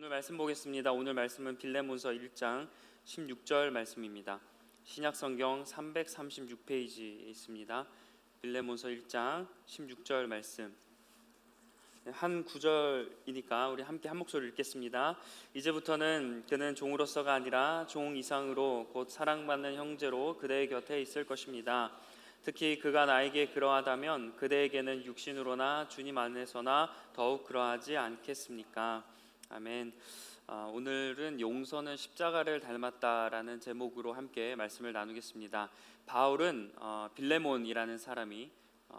오늘 말씀 보겠습니다. 오늘 말씀은 빌레몬서 1장 16절 말씀입니다. 신약성경 336페이지에 있습니다. 빌레몬서 1장 16절 말씀. 한 구절이니까 우리 함께 한 목소리 읽겠습니다. 이제부터는 그는 종으로서가 아니라 종 이상으로 곧 사랑받는 형제로 그대의 곁에 있을 것입니다. 특히 그가 나에게 그러하다면 그대에게는 육신으로나 주님 안에서나 더욱 그러하지 않겠습니까? 아멘. 오늘은 용서는 십자가를 닮았다라는 제목으로 함께 말씀을 나누겠습니다. 바울은 빌레몬이라는 사람이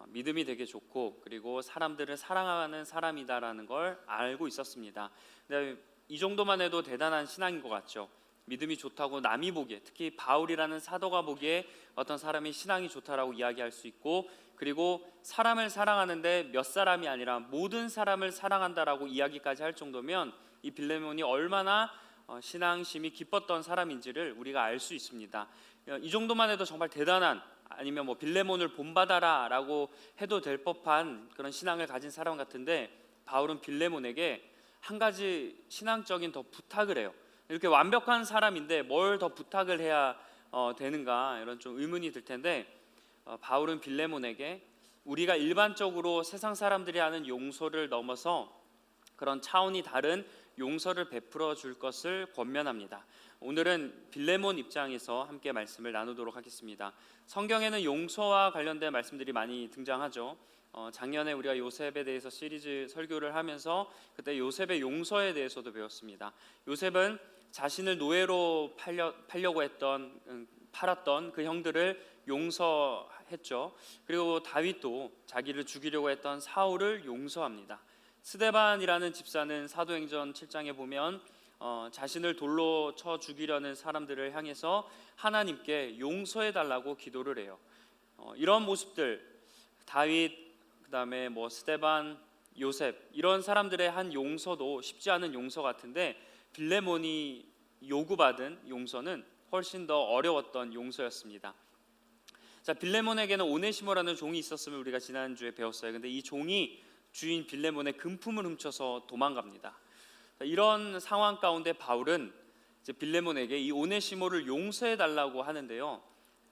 믿음이 되게 좋고 그리고 사람들을 사랑하는 사람이다라는 걸 알고 있었습니다. 근데 이 정도만 해도 대단한 신앙인 것 같죠. 믿음이 좋다고 남이 보기에, 특히 바울이라는 사도가 보기에 어떤 사람이 신앙이 좋다라고 이야기할 수 있고, 그리고 사람을 사랑하는데 몇 사람이 아니라 모든 사람을 사랑한다라고 이야기까지 할 정도면 이 빌레몬이 얼마나 신앙심이 깊었던 사람인지를 우리가 알 수 있습니다. 이 정도만 해도 정말 대단한, 아니면 뭐 빌레몬을 본받아라 라고 해도 될 법한 그런 신앙을 가진 사람 같은데, 바울은 빌레몬에게 한 가지 신앙적인 더 부탁을 해요. 이렇게 완벽한 사람인데 뭘 더 부탁을 해야 되는가, 이런 좀 의문이 들 텐데, 바울은 빌레몬에게 우리가 일반적으로 세상 사람들이 하는 용서를 넘어서 그런 차원이 다른 용서를 베풀어 줄 것을 권면합니다. 오늘은 빌레몬 입장에서 함께 말씀을 나누도록 하겠습니다. 성경에는 용서와 관련된 말씀들이 많이 등장하죠. 작년에 우리가 요셉에 대해서 시리즈 설교를 하면서 그때 요셉의 용서에 대해서도 배웠습니다. 요셉은 자신을 노예로 팔려고 팔았던 그 형들을 용서했죠. 그리고 다윗도 자기를 죽이려고 했던 사울을 용서합니다. 스데반이라는 집사는 사도행전 7장에 보면 자신을 돌로 쳐 죽이려는 사람들을 향해서 하나님께 용서해달라고 기도를 해요. 이런 모습들, 다윗, 그 다음에 스데반, 요셉, 이런 사람들의 한 용서도 쉽지 않은 용서 같은데, 빌레몬이 요구받은 용서는 훨씬 더 어려웠던 용서였습니다. 자, 빌레몬에게는 오네시모라는 종이 있었음을 우리가 지난주에 배웠어요. 근데 이 종이 주인 빌레몬의 금품을 훔쳐서 도망갑니다. 자, 이런 상황 가운데 바울은 이제 빌레몬에게 이 오네시모를 용서해달라고 하는데요,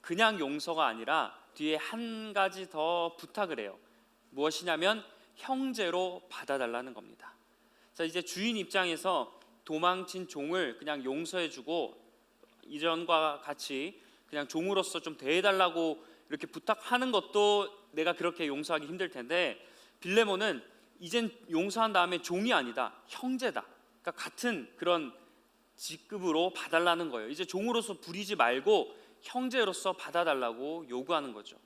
그냥 용서가 아니라 뒤에 한 가지 더 부탁을 해요. 무엇이냐면 형제로 받아달라는 겁니다. 자, 이제 주인 입장에서 도망친 종을 그냥 용서해주고 이전과 같이 그냥 종으로서 좀 대해달라고 이렇게 부탁하는 것도 내가 그렇게 용서하기 힘들 텐데, 빌레몬은 이젠 용서한 다음에 종이 아니다, 형제다. 그러니까 같은 그런 직급으로 봐달라는 거예요. 이제 종으로서 부리지 말고 형제로서 받아달라고 요구하는 거죠.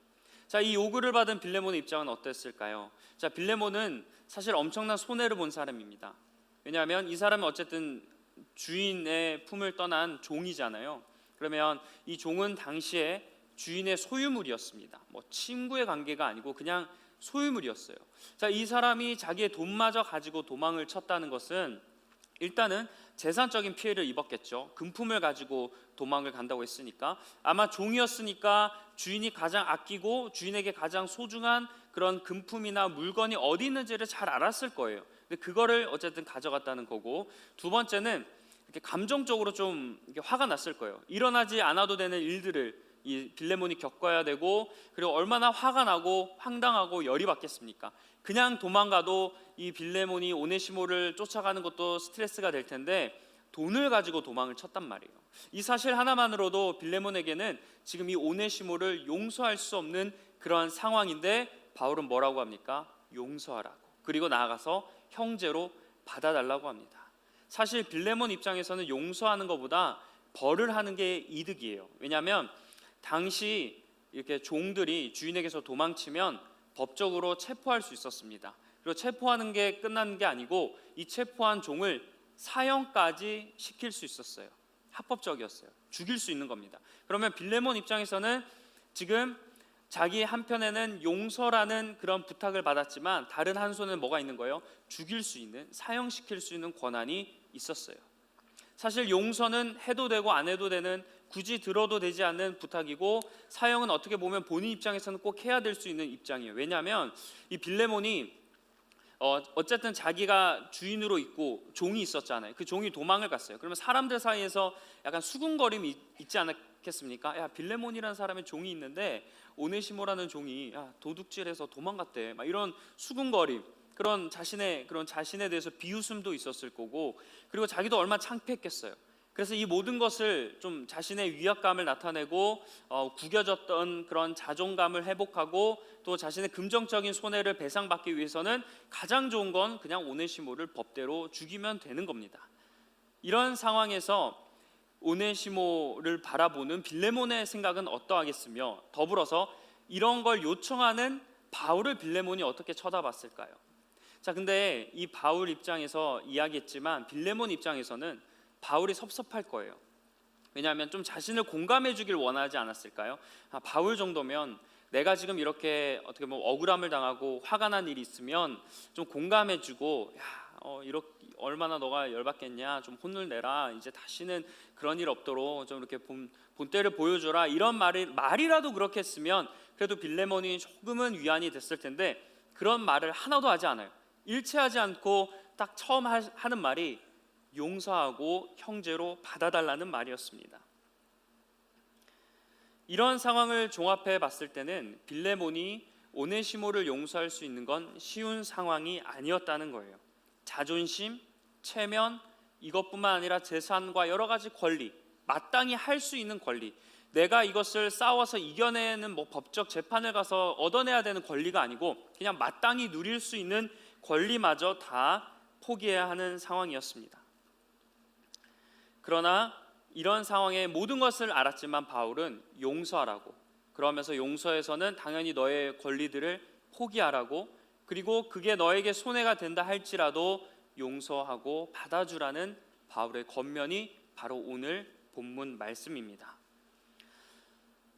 자, 이 요구를 받은 빌레몬의 입장은 어땠을까요? 자, 빌레몬은 사실 엄청난 손해를 본 사람입니다. 왜냐하면 이 사람은 어쨌든 주인의 품을 떠난 종이잖아요. 그러면 이 종은 당시에 주인의 소유물이었습니다. 친구의 관계가 아니고 그냥 소유물이었어요. 자, 이 사람이 자기의 돈마저 가지고 도망을 쳤다는 것은 일단은 재산적인 피해를 입었겠죠. 금품을 가지고 도망을 간다고 했으니까 아마 종이었으니까 주인이 가장 아끼고 주인에게 가장 소중한 그런 금품이나 물건이 어디 있는지를 잘 알았을 거예요. 근데 그거를 어쨌든 가져갔다는 거고, 두 번째는 이렇게 감정적으로 좀 이렇게 화가 났을 거예요. 일어나지 않아도 되는 일들을 이 빌레몬이 겪어야 되고, 그리고 얼마나 화가 나고 황당하고 열이 받겠습니까? 그냥 도망가도 이 빌레몬이 오네시모를 쫓아가는 것도 스트레스가 될 텐데 돈을 가지고 도망을 쳤단 말이에요. 이 사실 하나만으로도 빌레몬에게는 지금 이 오네시모를 용서할 수 없는 그러한 상황인데, 바울은 뭐라고 합니까? 용서하라고, 그리고 나아가서 형제로 받아달라고 합니다. 사실 빌레몬 입장에서는 용서하는 것보다 벌을 하는 게 이득이에요. 왜냐하면 당시 이렇게 종들이 주인에게서 도망치면 법적으로 체포할 수 있었습니다. 그리고 체포하는 게 끝나는 게 아니고 이 체포한 종을 사형까지 시킬 수 있었어요. 합법적이었어요. 죽일 수 있는 겁니다. 그러면 빌레몬 입장에서는 지금 자기 한편에는 용서라는 그런 부탁을 받았지만 다른 한 손에는 뭐가 있는 거예요? 죽일 수 있는, 사형시킬 수 있는 권한이 있었어요. 사실 용서는 해도 되고 안 해도 되는, 굳이 들어도 되지 않는 부탁이고, 사형은 어떻게 보면 본인 입장에서는 꼭 해야 될 수 있는 입장이에요. 왜냐하면 이 빌레몬이 어쨌든 자기가 주인으로 있고 종이 있었잖아요. 그 종이 도망을 갔어요. 그러면 사람들 사이에서 약간 수군거림이 있지 않겠습니까? 야, 빌레몬이라는 사람의 종이 있는데 오네시모라는 종이 도둑질해서 도망갔대. 막 이런 수군거림, 그런 자신에 대해서 비웃음도 있었을 거고, 그리고 자기도 얼마나 창피했겠어요. 그래서 이 모든 것을 좀 자신의 위압감을 나타내고 구겨졌던 그런 자존감을 회복하고 또 자신의 금전적인 손해를 배상받기 위해서는 가장 좋은 건 그냥 오네시모를 법대로 죽이면 되는 겁니다. 이런 상황에서 오네시모를 바라보는 빌레몬의 생각은 어떠하겠으며, 더불어서 이런 걸 요청하는 바울을 빌레몬이 어떻게 쳐다봤을까요? 자, 근데 이 바울 입장에서 이야기했지만 빌레몬 입장에서는 바울이 섭섭할 거예요. 왜냐하면 좀 자신을 공감해 주길 원하지 않았을까요? 바울 정도면 내가 지금 이렇게 어떻게 보면 억울함을 당하고 화가 난 일이 있으면 좀 공감해 주고, 이렇게 얼마나 너가 열받겠냐, 좀 혼을 내라, 이제 다시는 그런 일 없도록 좀 이렇게 본때를 보여줘라, 이런 말이라도 그렇게 했으면 그래도 빌레몬이 조금은 위안이 됐을 텐데, 그런 말을 하나도 하지 않아요. 일체하지 않고 딱 처음 하는 말이 용서하고 형제로 받아달라는 말이었습니다. 이런 상황을 종합해 봤을 때는 빌레몬이 오네시모를 용서할 수 있는 건 쉬운 상황이 아니었다는 거예요. 자존심, 체면, 이것뿐만 아니라 재산과 여러 가지 권리, 마땅히 할 수 있는 권리, 내가 이것을 싸워서 이겨내는 법적 재판을 가서 얻어내야 되는 권리가 아니고 그냥 마땅히 누릴 수 있는 권리마저 다 포기해야 하는 상황이었습니다. 그러나 이런 상황에 모든 것을 알았지만 바울은 용서하라고, 그러면서 용서에서는 당연히 너의 권리들을 포기하라고, 그리고 그게 너에게 손해가 된다 할지라도 용서하고 받아주라는 바울의 권면이 바로 오늘 본문 말씀입니다.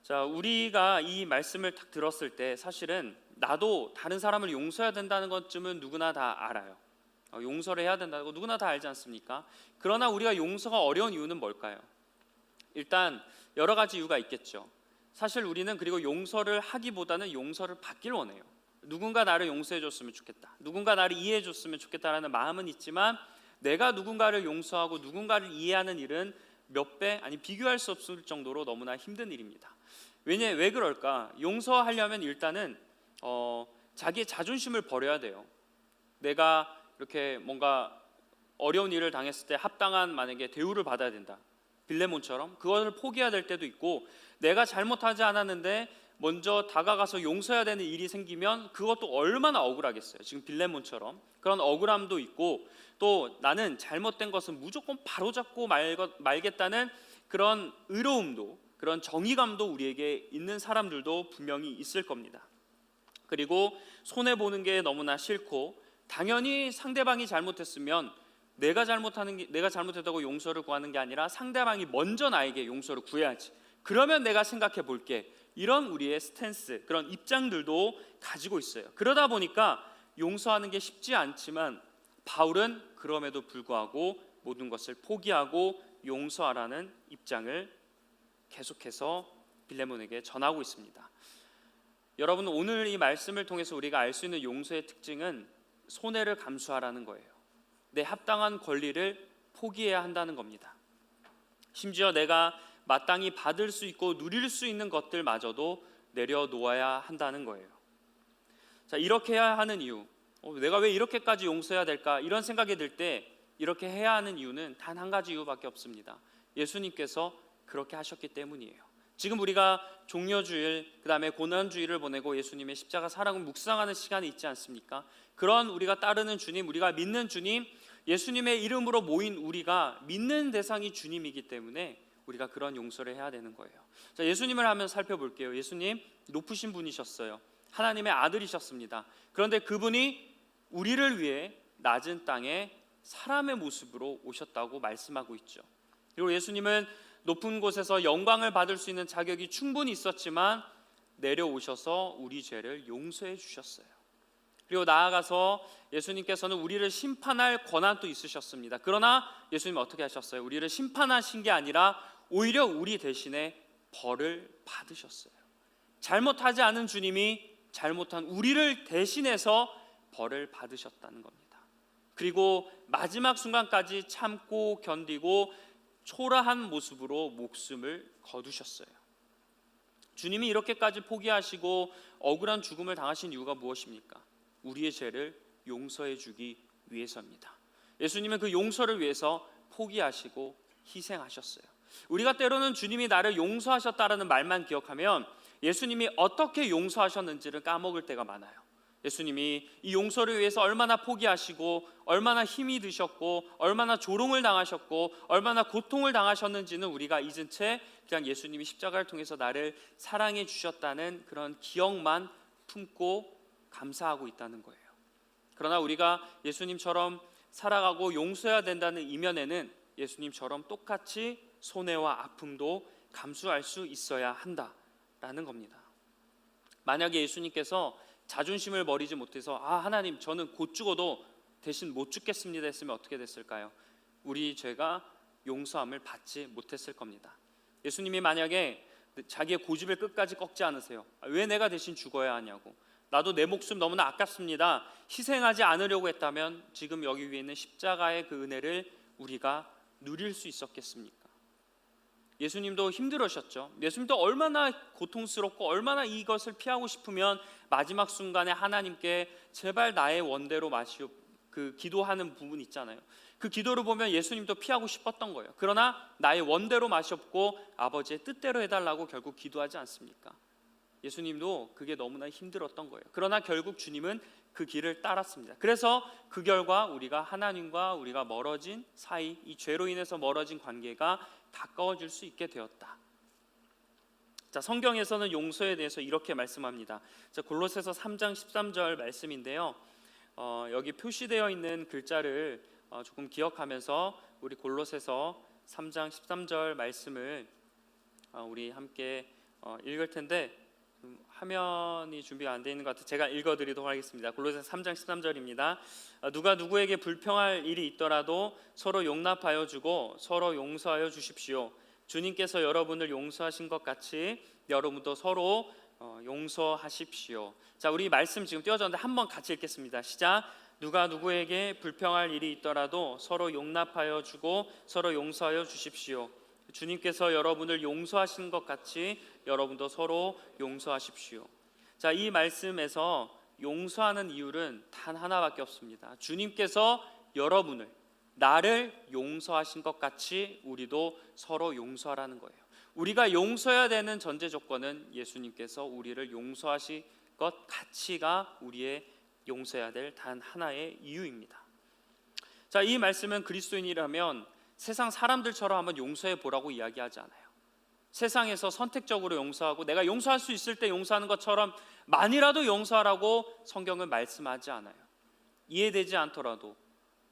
자, 우리가 이 말씀을 딱 들었을 때 사실은 나도 다른 사람을 용서해야 된다는 것쯤은 누구나 다 알아요. 용서를 해야 된다고 누구나 다 알지 않습니까? 그러나 우리가 용서가 어려운 이유는 뭘까요? 일단 여러 가지 이유가 있겠죠. 사실 우리는 그리고 용서를 하기보다는 용서를 받길 원해요. 누군가 나를 용서해 줬으면 좋겠다, 누군가 나를 이해해 줬으면 좋겠다라는 마음은 있지만, 내가 누군가를 용서하고 누군가를 이해하는 일은 몇 배, 아니 비교할 수 없을 정도로 너무나 힘든 일입니다. 왜 그럴까? 용서하려면 일단은 자기의 자존심을 버려야 돼요. 내가 이렇게 뭔가 어려운 일을 당했을 때 합당한 만약에 대우를 받아야 된다, 빌레몬처럼 그것을 포기해야 될 때도 있고, 내가 잘못하지 않았는데 먼저 다가가서 용서해야 되는 일이 생기면 그것도 얼마나 억울하겠어요. 지금 빌레몬처럼 그런 억울함도 있고, 또 나는 잘못된 것은 무조건 바로잡고 말겠다는 그런 의로움도, 그런 정의감도 우리에게 있는 사람들도 분명히 있을 겁니다. 그리고 손해보는 게 너무나 싫고, 당연히 상대방이 잘못했으면 내가 잘못했다고 용서를 구하는 게 아니라 상대방이 먼저 나에게 용서를 구해야지, 그러면 내가 생각해 볼게, 이런 우리의 스탠스, 그런 입장들도 가지고 있어요. 그러다 보니까 용서하는 게 쉽지 않지만 바울은 그럼에도 불구하고 모든 것을 포기하고 용서하라는 입장을 계속해서 빌레몬에게 전하고 있습니다. 여러분, 오늘 이 말씀을 통해서 우리가 알 수 있는 용서의 특징은 손해를 감수하라는 거예요. 내 합당한 권리를 포기해야 한다는 겁니다. 심지어 내가 마땅히 받을 수 있고 누릴 수 있는 것들마저도 내려놓아야 한다는 거예요. 자, 이렇게 해야 하는 이유, 내가 왜 이렇게까지 용서해야 될까, 이런 생각이 들 때 이렇게 해야 하는 이유는 단 한 가지 이유밖에 없습니다. 예수님께서 그렇게 하셨기 때문이에요. 지금 우리가 종려주일, 그 다음에 고난주일을 보내고 예수님의 십자가 사랑을 묵상하는 시간이 있지 않습니까? 그런 우리가 따르는 주님, 우리가 믿는 주님, 예수님의 이름으로 모인 우리가 믿는 대상이 주님이기 때문에 우리가 그런 용서를 해야 되는 거예요. 자, 예수님을 한번 살펴볼게요. 예수님 높으신 분이셨어요. 하나님의 아들이셨습니다. 그런데 그분이 우리를 위해 낮은 땅에 사람의 모습으로 오셨다고 말씀하고 있죠. 그리고 예수님은 높은 곳에서 영광을 받을 수 있는 자격이 충분히 있었지만 내려오셔서 우리 죄를 용서해 주셨어요. 그리고 나아가서 예수님께서는 우리를 심판할 권한도 있으셨습니다. 그러나 예수님은 어떻게 하셨어요? 우리를 심판하신 게 아니라 오히려 우리 대신에 벌을 받으셨어요. 잘못하지 않은 주님이 잘못한 우리를 대신해서 벌을 받으셨다는 겁니다. 그리고 마지막 순간까지 참고 견디고 초라한 모습으로 목숨을 거두셨어요. 주님이 이렇게까지 포기하시고 억울한 죽음을 당하신 이유가 무엇입니까? 우리의 죄를 용서해 주기 위해서입니다. 예수님은 그 용서를 위해서 포기하시고 희생하셨어요. 우리가 때로는 주님이 나를 용서하셨다라는 말만 기억하면 예수님이 어떻게 용서하셨는지를 까먹을 때가 많아요. 예수님이 이 용서를 위해서 얼마나 포기하시고 얼마나 힘이 드셨고 얼마나 조롱을 당하셨고 얼마나 고통을 당하셨는지는 우리가 잊은 채 그냥 예수님이 십자가를 통해서 나를 사랑해 주셨다는 그런 기억만 품고 감사하고 있다는 거예요. 그러나 우리가 예수님처럼 살아가고 용서해야 된다는 이면에는 예수님처럼 똑같이 손해와 아픔도 감수할 수 있어야 한다라는 겁니다. 만약에 예수님께서 자존심을 버리지 못해서 하나님 저는 곧 죽어도 대신 못 죽겠습니다 했으면 어떻게 됐을까요? 우리 죄가 용서함을 받지 못했을 겁니다. 예수님이 만약에 자기의 고집을 끝까지 꺾지 않으세요. 왜 내가 대신 죽어야 하냐고, 나도 내 목숨 너무나 아깝습니다, 희생하지 않으려고 했다면 지금 여기 위에 있는 십자가의 그 은혜를 우리가 누릴 수 있었겠습니까? 예수님도 힘들으셨죠. 예수님도 얼마나 고통스럽고 얼마나 이것을 피하고 싶으면 마지막 순간에 하나님께 제발 나의 원대로 마시오 그 기도하는 부분 있잖아요. 그 기도를 보면 예수님도 피하고 싶었던 거예요. 그러나 나의 원대로 마시옵고 아버지의 뜻대로 해달라고 결국 기도하지 않습니까? 예수님도 그게 너무나 힘들었던 거예요. 그러나 결국 주님은 그 길을 따랐습니다. 그래서 그 결과 우리가 하나님과 우리가 멀어진 사이, 이 죄로 인해서 멀어진 관계가 가까워질 수 있게 되었다. 자, 성경에서는 용서에 대해서 이렇게 말씀합니다. 자, 골로새서 3장 13절 말씀인데요. 여기 표시되어 있는 글자를 조금 기억하면서 우리 골로새서 3장 13절 말씀을 우리 함께 읽을 텐데 화면이 준비가 안 되어 있는 것 같아서 제가 읽어드리도록 하겠습니다. 골로새서 3장 13절입니다. 누가 누구에게 불평할 일이 있더라도 서로 용납하여 주고 서로 용서하여 주십시오. 주님께서 여러분을 용서하신 것 같이 여러분도 서로 용서하십시오. 자, 우리 말씀 지금 띄워졌는데 한번 같이 읽겠습니다. 시작. 누가 누구에게 불평할 일이 있더라도 서로 용납하여 주고 서로 용서하여 주십시오. 주님께서 여러분을 용서하신 것 같이 여러분도 서로 용서하십시오. 자, 이 말씀에서 용서하는 이유는 단 하나밖에 없습니다. 주님께서 여러분을, 나를 용서하신 것 같이 우리도 서로 용서하라는 거예요. 우리가 용서해야 되는 전제 조건은 예수님께서 우리를 용서하신 것 같이가 우리의 용서해야 될 단 하나의 이유입니다. 자, 이 말씀은 그리스도인이라면 세상 사람들처럼 한번 용서해 보라고 이야기하지 않아요. 세상에서 선택적으로 용서하고 내가 용서할 수 있을 때 용서하는 것처럼 만이라도 용서하라고 성경은 말씀하지 않아요. 이해되지 않더라도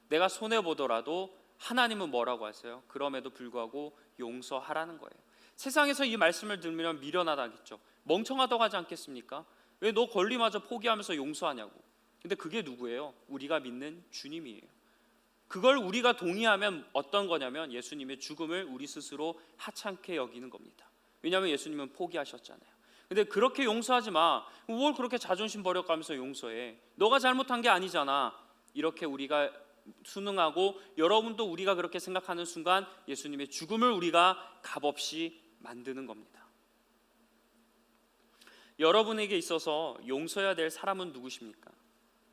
내가 손해보더라도 하나님은 뭐라고 하세요? 그럼에도 불구하고 용서하라는 거예요. 세상에서 이 말씀을 들으면 미련하다겠죠. 멍청하다고 하지 않겠습니까? 왜 너 권리마저 포기하면서 용서하냐고. 근데 그게 누구예요? 우리가 믿는 주님이에요. 그걸 우리가 동의하면 어떤 거냐면 예수님의 죽음을 우리 스스로 하찮게 여기는 겁니다. 왜냐하면 예수님은 포기하셨잖아요. 근데 그렇게 용서하지 마. 뭘 그렇게 자존심 버려가면서 용서해. 너가 잘못한 게 아니잖아. 이렇게 우리가 순응하고 여러분도 우리가 그렇게 생각하는 순간 예수님의 죽음을 우리가 값없이 만드는 겁니다. 여러분에게 있어서 용서해야 될 사람은 누구십니까?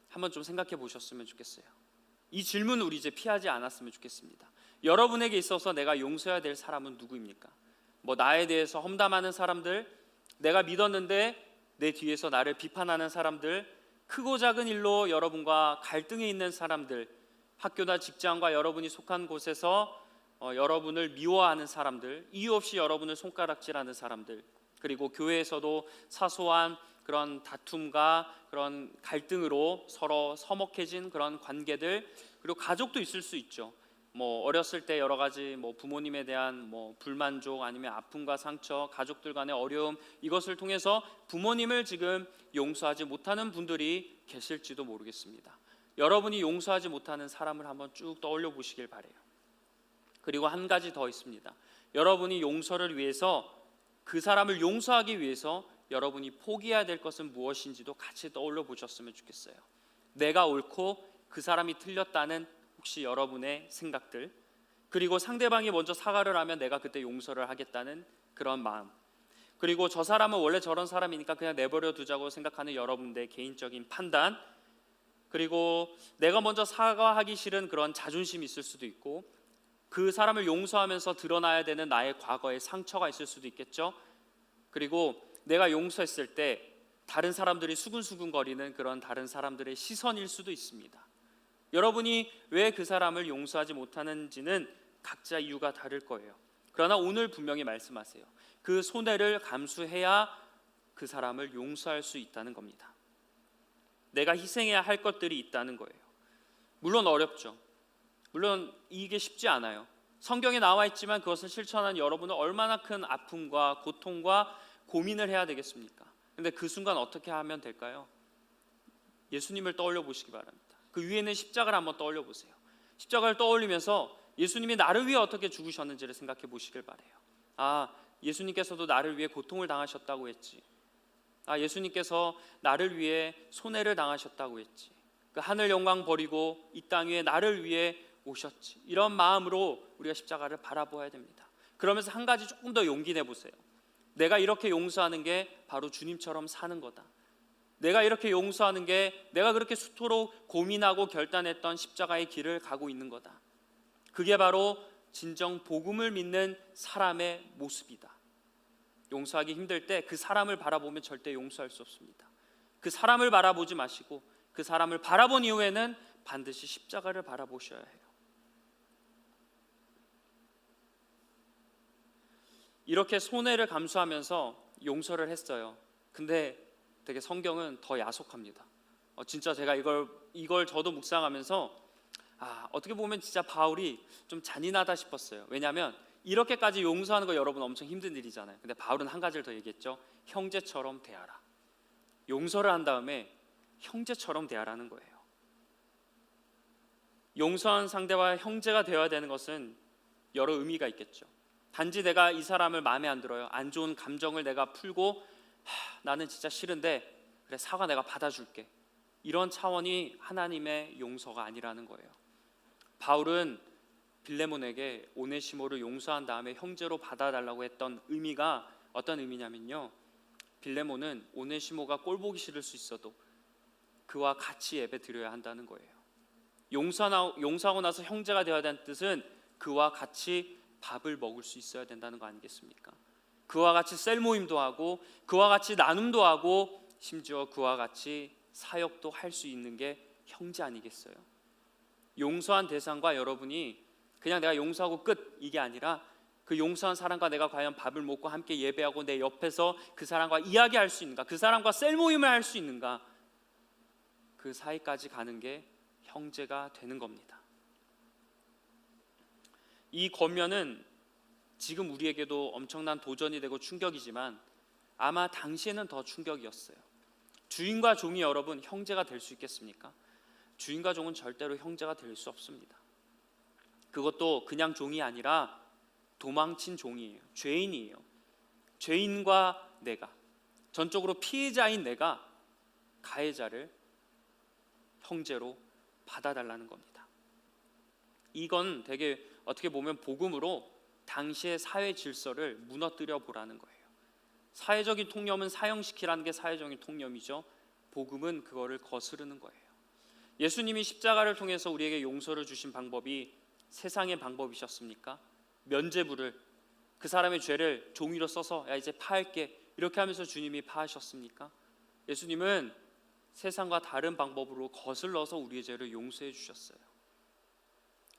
한번 좀 생각해 보셨으면 좋겠어요. 이 질문 우리 이제 피하지 않았으면 좋겠습니다. 여러분에게 있어서 내가 용서해야 될 사람은 누구입니까? 나에 대해서 험담하는 사람들, 내가 믿었는데 내 뒤에서 나를 비판하는 사람들, 크고 작은 일로 여러분과 갈등에 있는 사람들, 학교나 직장과 여러분이 속한 곳에서 여러분을 미워하는 사람들, 이유 없이 여러분을 손가락질하는 사람들, 그리고 교회에서도 사소한 그런 다툼과 그런 갈등으로 서로 서먹해진 그런 관계들, 그리고 가족도 있을 수 있죠. 어렸을 때 여러 가지 부모님에 대한 불만족, 아니면 아픔과 상처, 가족들 간의 어려움, 이것을 통해서 부모님을 지금 용서하지 못하는 분들이 계실지도 모르겠습니다. 여러분이 용서하지 못하는 사람을 한번 쭉 떠올려 보시길 바래요. 그리고 한 가지 더 있습니다. 여러분이 용서를 위해서, 그 사람을 용서하기 위해서 여러분이 포기해야 될 것은 무엇인지도 같이 떠올려 보셨으면 좋겠어요. 내가 옳고 그 사람이 틀렸다는 혹시 여러분의 생각들, 그리고 상대방이 먼저 사과를 하면 내가 그때 용서를 하겠다는 그런 마음, 그리고 저 사람은 원래 저런 사람이니까 그냥 내버려 두자고 생각하는 여러분들의 개인적인 판단, 그리고 내가 먼저 사과하기 싫은 그런 자존심이 있을 수도 있고, 그 사람을 용서하면서 드러나야 되는 나의 과거의 상처가 있을 수도 있겠죠. 그리고 내가 용서했을 때 다른 사람들이 수근수근거리는 그런 다른 사람들의 시선일 수도 있습니다. 여러분이 왜 그 사람을 용서하지 못하는지는 각자 이유가 다를 거예요. 그러나 오늘 분명히 말씀하세요. 그 손해를 감수해야 그 사람을 용서할 수 있다는 겁니다. 내가 희생해야 할 것들이 있다는 거예요. 물론 어렵죠. 물론 이게 쉽지 않아요. 성경에 나와 있지만 그것을 실천하는 여러분은 얼마나 큰 아픔과 고통과 고민을 해야 되겠습니까? 근데 그 순간 어떻게 하면 될까요? 예수님을 떠올려 보시기 바랍니다. 그 위에 있는 십자가를 한번 떠올려 보세요. 십자가를 떠올리면서 예수님이 나를 위해 어떻게 죽으셨는지를 생각해 보시길 바라요. 아, 예수님께서도 나를 위해 고통을 당하셨다고 했지. 아, 예수님께서 나를 위해 손해를 당하셨다고 했지. 그 하늘 영광 버리고 이 땅 위에 나를 위해 오셨지. 이런 마음으로 우리가 십자가를 바라보아야 됩니다. 그러면서 한 가지 조금 더 용기 내보세요. 내가 이렇게 용서하는 게 바로 주님처럼 사는 거다. 내가 이렇게 용서하는 게 내가 그렇게 수토록 고민하고 결단했던 십자가의 길을 가고 있는 거다. 그게 바로 진정 복음을 믿는 사람의 모습이다. 용서하기 힘들 때 그 사람을 바라보면 절대 용서할 수 없습니다. 그 사람을 바라보지 마시고 그 사람을 바라본 이후에는 반드시 십자가를 바라보셔야 해요. 이렇게 손해를 감수하면서 용서를 했어요. 근데 되게 성경은 더 야속합니다. 진짜 제가 이걸 저도 묵상하면서 어떻게 보면 진짜 바울이 좀 잔인하다 싶었어요. 왜냐하면 이렇게까지 용서하는 거 여러분 엄청 힘든 일이잖아요. 근데 바울은 한 가지를 더 얘기했죠. 형제처럼 대하라. 용서를 한 다음에 형제처럼 대하라는 거예요. 용서한 상대와 형제가 되어야 되는 것은 여러 의미가 있겠죠. 단지 내가 이 사람을 마음에 안 들어요. 안 좋은 감정을 내가 풀고 나는 진짜 싫은데 그래 사과 내가 받아줄게. 이런 차원이 하나님의 용서가 아니라는 거예요. 바울은 빌레몬에게 오네시모를 용서한 다음에 형제로 받아달라고 했던 의미가 어떤 의미냐면요, 빌레몬은 오네시모가 꼴보기 싫을 수 있어도 그와 같이 예배 드려야 한다는 거예요. 용서하고 나서 형제가 되어야 되는 뜻은 그와 같이 밥을 먹을 수 있어야 된다는 거 아니겠습니까? 그와 같이 셀 모임도 하고 그와 같이 나눔도 하고 심지어 그와 같이 사역도 할 수 있는 게 형제 아니겠어요? 용서한 대상과 여러분이 그냥 내가 용서하고 끝 이게 아니라 그 용서한 사람과 내가 과연 밥을 먹고 함께 예배하고 내 옆에서 그 사람과 이야기할 수 있는가, 그 사람과 셀 모임을 할 수 있는가, 그 사이까지 가는 게 형제가 되는 겁니다. 이 권면은 지금 우리에게도 엄청난 도전이 되고 충격이지만 아마 당시에는 더 충격이었어요. 주인과 종이 여러분 형제가 될 수 있겠습니까? 주인과 종은 절대로 형제가 될 수 없습니다. 그것도 그냥 종이 아니라 도망친 종이에요. 죄인이에요. 죄인과 내가, 전적으로 피해자인 내가 가해자를 형제로 받아달라는 겁니다. 이건 되게 어떻게 보면 복음으로 당시의 사회 질서를 무너뜨려 보라는 거예요. 사회적인 통념은 사형시키라는 게 사회적인 통념이죠. 복음은 그거를 거스르는 거예요. 예수님이 십자가를 통해서 우리에게 용서를 주신 방법이 세상의 방법이셨습니까? 면죄부를, 그 사람의 죄를 종이로 써서 야 이제 파할게 이렇게 하면서 주님이 파하셨습니까? 예수님은 세상과 다른 방법으로 거슬러서 우리의 죄를 용서해 주셨어요.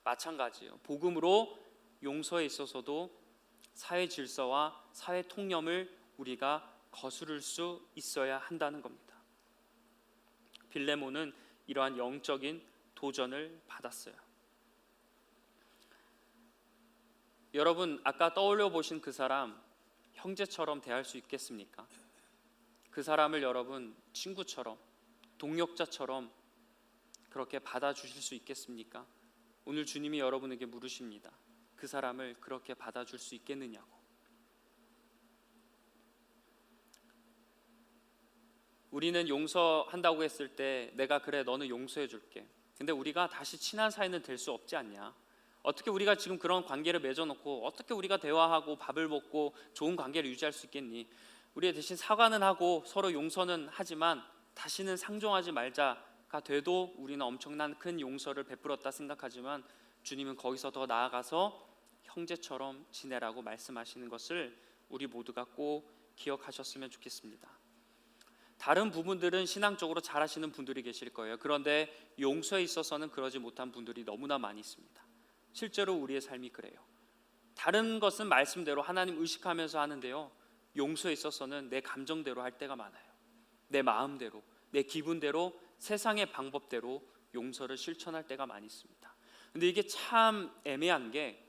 마찬가지예요. 복음으로 용서에 있어서도 사회 질서와 사회 통념을 우리가 거스를 수 있어야 한다는 겁니다. 빌레몬은 이러한 영적인 도전을 받았어요. 여러분 아까 떠올려 보신 그 사람 형제처럼 대할 수 있겠습니까? 그 사람을 여러분 친구처럼, 동역자처럼 그렇게 받아주실 수 있겠습니까? 오늘 주님이 여러분에게 물으십니다. 그 사람을 그렇게 받아줄 수 있겠느냐고. 우리는 용서한다고 했을 때 내가 그래 너는 용서해 줄게. 근데 우리가 다시 친한 사이는 될 수 없지 않냐? 어떻게 우리가 지금 그런 관계를 맺어놓고 어떻게 우리가 대화하고 밥을 먹고 좋은 관계를 유지할 수 있겠니? 우리가 대신 사과는 하고 서로 용서는 하지만 다시는 상종하지 말자가 돼도 우리는 엄청난 큰 용서를 베풀었다 생각하지만 주님은 거기서 더 나아가서 형제처럼 지내라고 말씀하시는 것을 우리 모두가 꼭 기억하셨으면 좋겠습니다. 다른 부분들은 신앙적으로 잘하시는 분들이 계실 거예요. 그런데 용서에 있어서는 그러지 못한 분들이 너무나 많이 있습니다. 실제로 우리의 삶이 그래요. 다른 것은 말씀대로 하나님 의식하면서 하는데요, 용서에 있어서는 내 감정대로 할 때가 많아요. 내 마음대로, 내 기분대로, 세상의 방법대로 용서를 실천할 때가 많이 있습니다. 근데 이게 참 애매한 게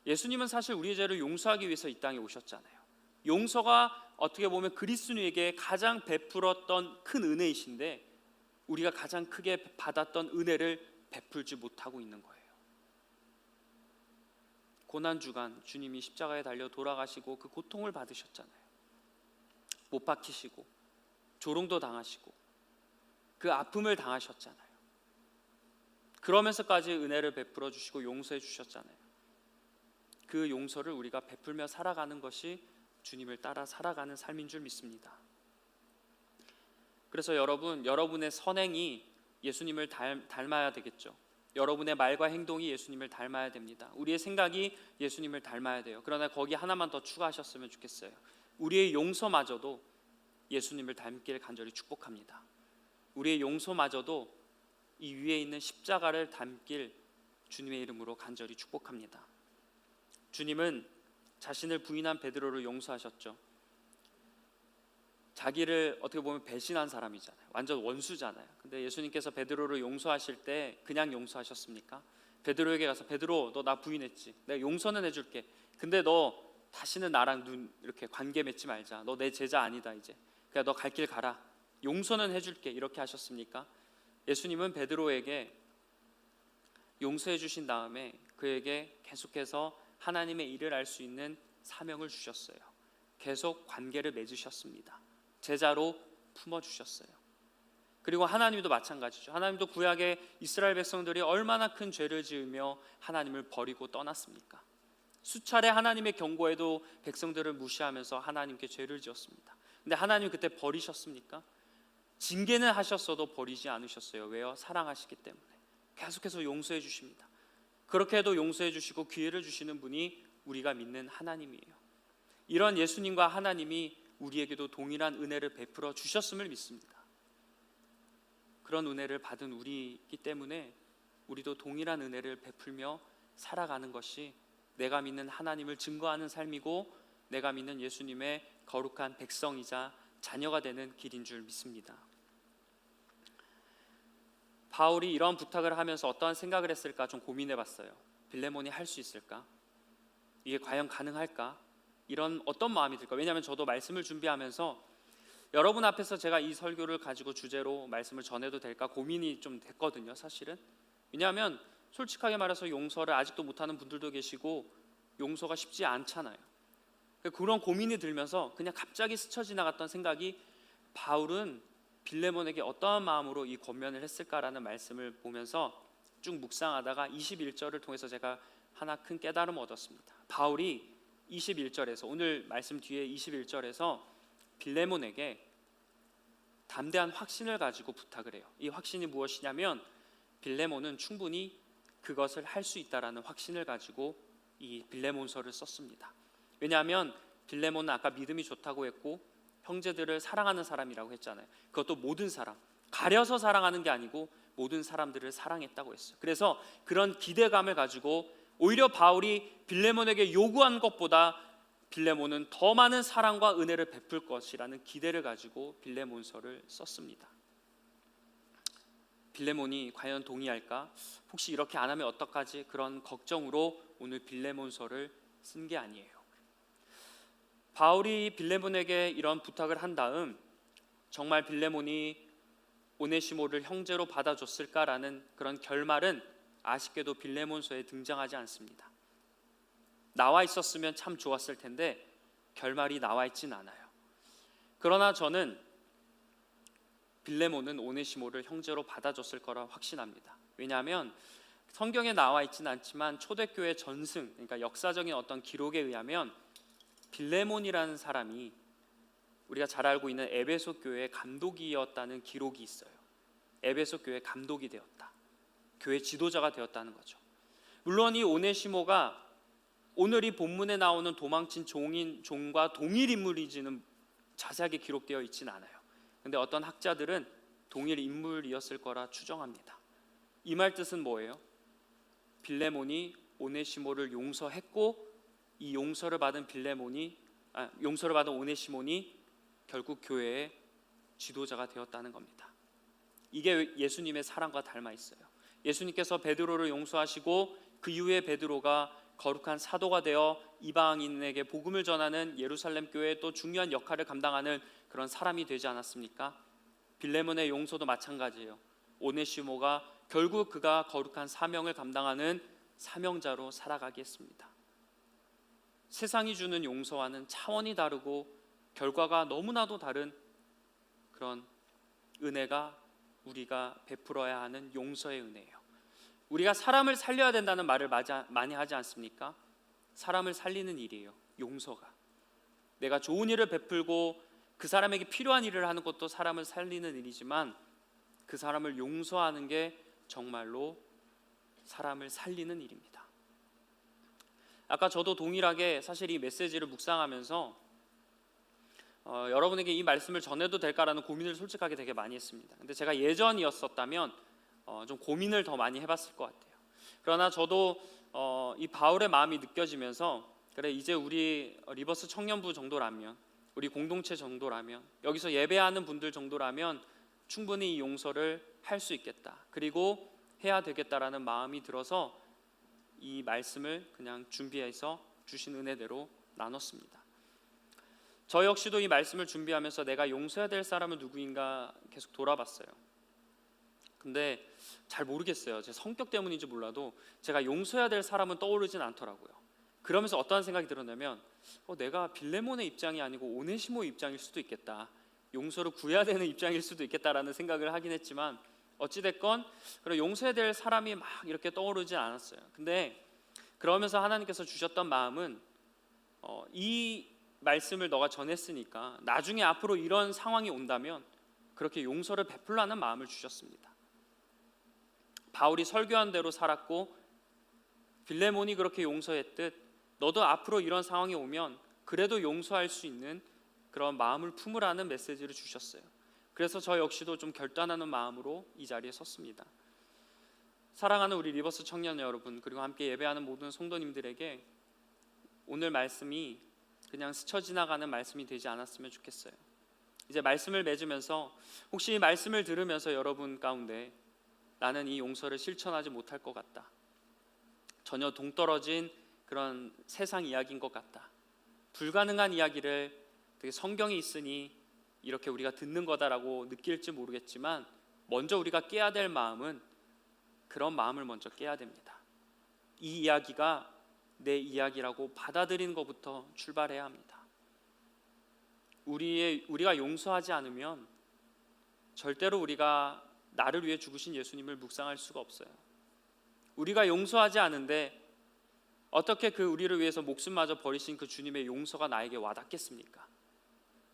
예수님은 사실 우리의 죄를 용서하기 위해서 이 땅에 오셨잖아요. 용서가 어떻게 보면 그리스도인에게 가장 베풀었던 큰 은혜이신데 우리가 가장 크게 받았던 은혜를 베풀지 못하고 있는 거예요. 고난주간 주님이 십자가에 달려 돌아가시고 그 고통을 받으셨잖아요. 못 박히시고 조롱도 당하시고 그 아픔을 당하셨잖아요. 그러면서까지 은혜를 베풀어 주시고 용서해 주셨잖아요. 그 용서를 우리가 베풀며 살아가는 것이 주님을 따라 살아가는 삶인 줄 믿습니다. 그래서 여러분의 선행이 예수님을 닮아야 되겠죠. 여러분의 말과 행동이 예수님을 닮아야 됩니다. 우리의 생각이 예수님을 닮아야 돼요. 그러나 거기 하나만 더 추가하셨으면 좋겠어요. 우리의 용서마저도 예수님을 닮길 간절히 축복합니다. 우리의 용서마저도 이 위에 있는 십자가를 닮길 주님의 이름으로 간절히 축복합니다. 주님은 자신을 부인한 베드로를 용서하셨죠. 자기를 어떻게 보면 배신한 사람이잖아요. 완전 원수잖아요. 근데 예수님께서 베드로를 용서하실 때 그냥 용서하셨습니까? 베드로에게 가서 베드로 너 나 부인했지. 내가 용서는 해줄게. 근데 너 다시는 나랑 이렇게 관계 맺지 말자. 너 내 제자 아니다 이제. 그냥 너 갈 길 가라. 용서는 해줄게. 이렇게 하셨습니까? 예수님은 베드로에게 용서해 주신 다음에 그에게 계속해서 하나님의 일을 알 수 있는 사명을 주셨어요. 계속 관계를 맺으셨습니다. 제자로 품어주셨어요. 그리고 하나님도 마찬가지죠. 하나님도 구약의 이스라엘 백성들이 얼마나 큰 죄를 지으며 하나님을 버리고 떠났습니까? 수차례 하나님의 경고에도 백성들을 무시하면서 하나님께 죄를 지었습니다. 근데 하나님 그때 버리셨습니까? 징계는 하셨어도 버리지 않으셨어요. 왜요? 사랑하시기 때문에 계속해서 용서해 주십니다. 그렇게 해도 용서해 주시고 기회를 주시는 분이 우리가 믿는 하나님이에요. 이런 예수님과 하나님이 우리에게도 동일한 은혜를 베풀어 주셨음을 믿습니다. 그런 은혜를 받은 우리이기 때문에 우리도 동일한 은혜를 베풀며 살아가는 것이 내가 믿는 하나님을 증거하는 삶이고 내가 믿는 예수님의 거룩한 백성이자 자녀가 되는 길인 줄 믿습니다. 바울이 이런 부탁을 하면서 어떠한 생각을 했을까 좀 고민해 봤어요. 빌레몬이 할 수 있을까? 이게 과연 가능할까? 이런 어떤 마음이 들까? 왜냐하면 저도 말씀을 준비하면서 여러분 앞에서 제가 이 설교를 가지고 주제로 말씀을 전해도 될까 고민이 좀 됐거든요. 사실은 왜냐하면 솔직하게 말해서 용서를 아직도 못하는 분들도 계시고 용서가 쉽지 않잖아요. 그런 고민이 들면서 그냥 갑자기 스쳐 지나갔던 생각이 바울은 빌레몬에게 어떠한 마음으로 이 권면을 했을까라는 말씀을 보면서 쭉 묵상하다가 21절을 통해서 제가 하나 큰 깨달음을 얻었습니다. 바울이 21절에서 오늘 말씀 뒤에 21절에서 빌레몬에게 담대한 확신을 가지고 부탁을 해요. 이 확신이 무엇이냐면 빌레몬은 충분히 그것을 할 수 있다라는 확신을 가지고 이 빌레몬서를 썼습니다. 왜냐하면 빌레몬은 아까 믿음이 좋다고 했고 형제들을 사랑하는 사람이라고 했잖아요. 그것도 모든 사람, 가려서 사랑하는 게 아니고 모든 사람들을 사랑했다고 했어요. 그래서 그런 기대감을 가지고 오히려 바울이 빌레몬에게 요구한 것보다 빌레몬은 더 많은 사랑과 은혜를 베풀 것이라는 기대를 가지고 빌레몬서를 썼습니다. 빌레몬이 과연 동의할까? 혹시 이렇게 안 하면 어떡하지? 그런 걱정으로 오늘 빌레몬서를 쓴 게 아니에요. 바울이 빌레몬에게 이런 부탁을 한 다음 정말 빌레몬이 오네시모를 형제로 받아줬을까라는 그런 결말은 아쉽게도 빌레몬서에 등장하지 않습니다. 나와 있었으면 참 좋았을 텐데 결말이 나와 있진 않아요. 그러나 저는 빌레몬은 오네시모를 형제로 받아줬을 거라 확신합니다. 왜냐하면 성경에 나와 있지는 않지만 초대교회 전승, 그러니까 역사적인 어떤 기록에 의하면 빌레몬이라는 사람이 우리가 잘 알고 있는 에베소 교회의 감독이었다는 기록이 있어요. 에베소 교회 감독이 되었다. 교회 지도자가 되었다는 거죠. 물론 이 오네시모가 오늘 이 본문에 나오는 도망친 종과 동일 인물이지는 자세하게 기록되어 있지는 않아요. 근데 어떤 학자들은 동일 인물이었을 거라 추정합니다. 이 말 뜻은 뭐예요? 빌레몬이 오네시모를 용서했고 이 용서를 받은 오네시몬이 결국 교회의 지도자가 되었다는 겁니다. 이게 예수님의 사랑과 닮아 있어요. 예수님께서 베드로를 용서하시고 그 이후에 베드로가 거룩한 사도가 되어 이방인에게 복음을 전하는 예루살렘 교회의 또 중요한 역할을 감당하는 그런 사람이 되지 않았습니까? 빌레몬의 용서도 마찬가지예요. 오네시모가 결국 그가 거룩한 사명을 감당하는 사명자로 살아가게 했습니다. 세상이 주는 용서와는 차원이 다르고 결과가 너무나도 다른 그런 은혜가 우리가 베풀어야 하는 용서의 은혜예요. 우리가 사람을 살려야 된다는 말을 많이 하지 않습니까? 사람을 살리는 일이에요. 용서가. 내가 좋은 일을 베풀고 그 사람에게 필요한 일을 하는 것도 사람을 살리는 일이지만 그 사람을 용서하는 게 정말로 사람을 살리는 일입니다. 아까 저도 동일하게 사실 이 메시지를 묵상하면서 여러분에게 이 말씀을 전해도 될까라는 고민을 솔직하게 되게 많이 했습니다. 근데 제가 예전이었었다면 좀 고민을 더 많이 해봤을 것 같아요. 그러나 저도 이 바울의 마음이 느껴지면서 그래 이제 우리 리버스 청년부 정도라면 우리 공동체 정도라면 여기서 예배하는 분들 정도라면 충분히 이 용서를 할 수 있겠다. 그리고 해야 되겠다라는 마음이 들어서 이 말씀을 그냥 준비해서 주신 은혜대로 나눴습니다. 저 역시도 이 말씀을 준비하면서 내가 용서해야 될 사람은 누구인가 계속 돌아봤어요. 근데 잘 모르겠어요. 제 성격 때문인지 몰라도 제가 용서해야 될 사람은 떠오르진 않더라고요. 그러면서 어떠한 생각이 들었냐면 내가 빌레몬의 입장이 아니고 오네시모의 입장일 수도 있겠다. 용서를 구해야 되는 입장일 수도 있겠다라는 생각을 하긴 했지만 어찌됐건 용서해야 될 사람이 막 이렇게 떠오르진 않았어요. 근데 그러면서 하나님께서 주셨던 마음은 이 말씀을 너가 전했으니까 나중에 앞으로 이런 상황이 온다면 그렇게 용서를 베풀라는 마음을 주셨습니다. 바울이 설교한 대로 살았고 빌레몬이 그렇게 용서했듯 너도 앞으로 이런 상황이 오면 그래도 용서할 수 있는 그런 마음을 품으라는 메시지를 주셨어요. 그래서 저 역시도 좀 결단하는 마음으로 이 자리에 섰습니다. 사랑하는 우리 리버스 청년 여러분, 그리고 함께 예배하는 모든 성도님들에게 오늘 말씀이 그냥 스쳐 지나가는 말씀이 되지 않았으면 좋겠어요. 이제 말씀을 맺으면서 혹시 이 말씀을 들으면서 여러분 가운데 나는 이 용서를 실천하지 못할 것 같다, 전혀 동떨어진 그런 세상 이야기인 것 같다, 불가능한 이야기를 되게 성경에 있으니 이렇게 우리가 듣는 거다라고 느낄지 모르겠지만 먼저 우리가 깨야 될 마음은 그런 마음을 먼저 깨야 됩니다. 이 이야기가 내 이야기라고 받아들이는 것부터 출발해야 합니다. 우리가 용서하지 않으면 절대로 우리가 나를 위해 죽으신 예수님을 묵상할 수가 없어요. 우리가 용서하지 않은데 어떻게 그 우리를 위해서 목숨마저 버리신 그 주님의 용서가 나에게 와닿겠습니까?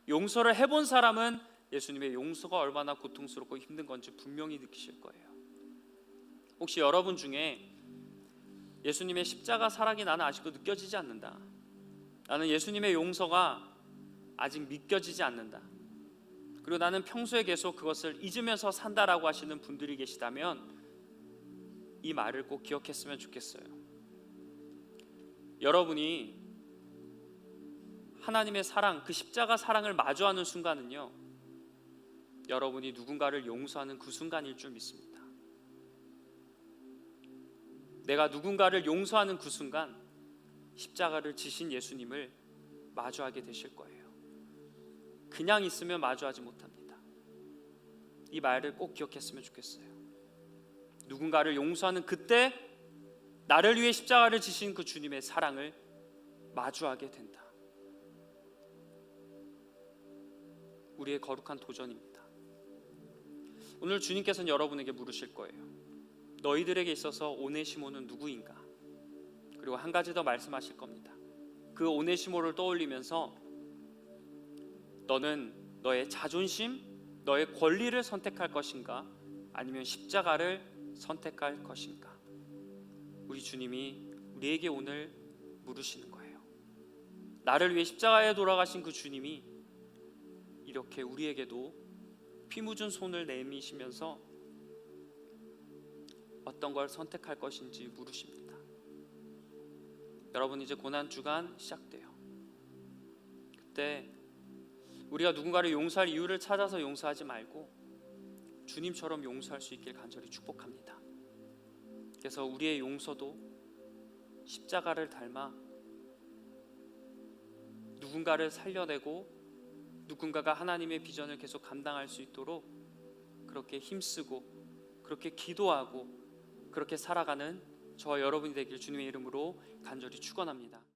용서를 해본 사람은 예수님의 용서가 얼마나 고통스럽고 힘든 건지 분명히 느끼실 거예요. 혹시 여러분 중에 예수님의 십자가 사랑이 나는 아직도 느껴지지 않는다, 나는 예수님의 용서가 아직 믿겨지지 않는다, 그리고 나는 평소에 계속 그것을 잊으면서 산다라고 하시는 분들이 계시다면 이 말을 꼭 기억했으면 좋겠어요. 여러분이 하나님의 사랑, 그 십자가 사랑을 마주하는 순간은요, 여러분이 누군가를 용서하는 그 순간일 줄 믿습니다. 내가 누군가를 용서하는 그 순간 십자가를 지신 예수님을 마주하게 되실 거예요. 그냥 있으면 마주하지 못합니다. 이 말을 꼭 기억했으면 좋겠어요. 누군가를 용서하는 그때 나를 위해 십자가를 지신 그 주님의 사랑을 마주하게 된다. 우리의 거룩한 도전입니다. 오늘 주님께서는 여러분에게 물으실 거예요. 너희들에게 있어서 오네시모는 누구인가? 그리고 한 가지 더 말씀하실 겁니다. 그 오네시모를 떠올리면서 너는 너의 자존심, 너의 권리를 선택할 것인가? 아니면 십자가를 선택할 것인가? 우리 주님이 우리에게 오늘 물으시는 거예요. 나를 위해 십자가에 돌아가신 그 주님이 이렇게 우리에게도 피 묻은 손을 내미시면서 어떤 걸 선택할 것인지 물으십니다. 여러분, 이제 고난주간 시작돼요. 그때 우리가 누군가를 용서할 이유를 찾아서 용서하지 말고 주님처럼 용서할 수 있길 간절히 축복합니다. 그래서 우리의 용서도 십자가를 닮아 누군가를 살려내고 누군가가 하나님의 비전을 계속 감당할 수 있도록 그렇게 힘쓰고 그렇게 기도하고 그렇게 살아가는 저와 여러분이 되길 주님의 이름으로 간절히 축원합니다.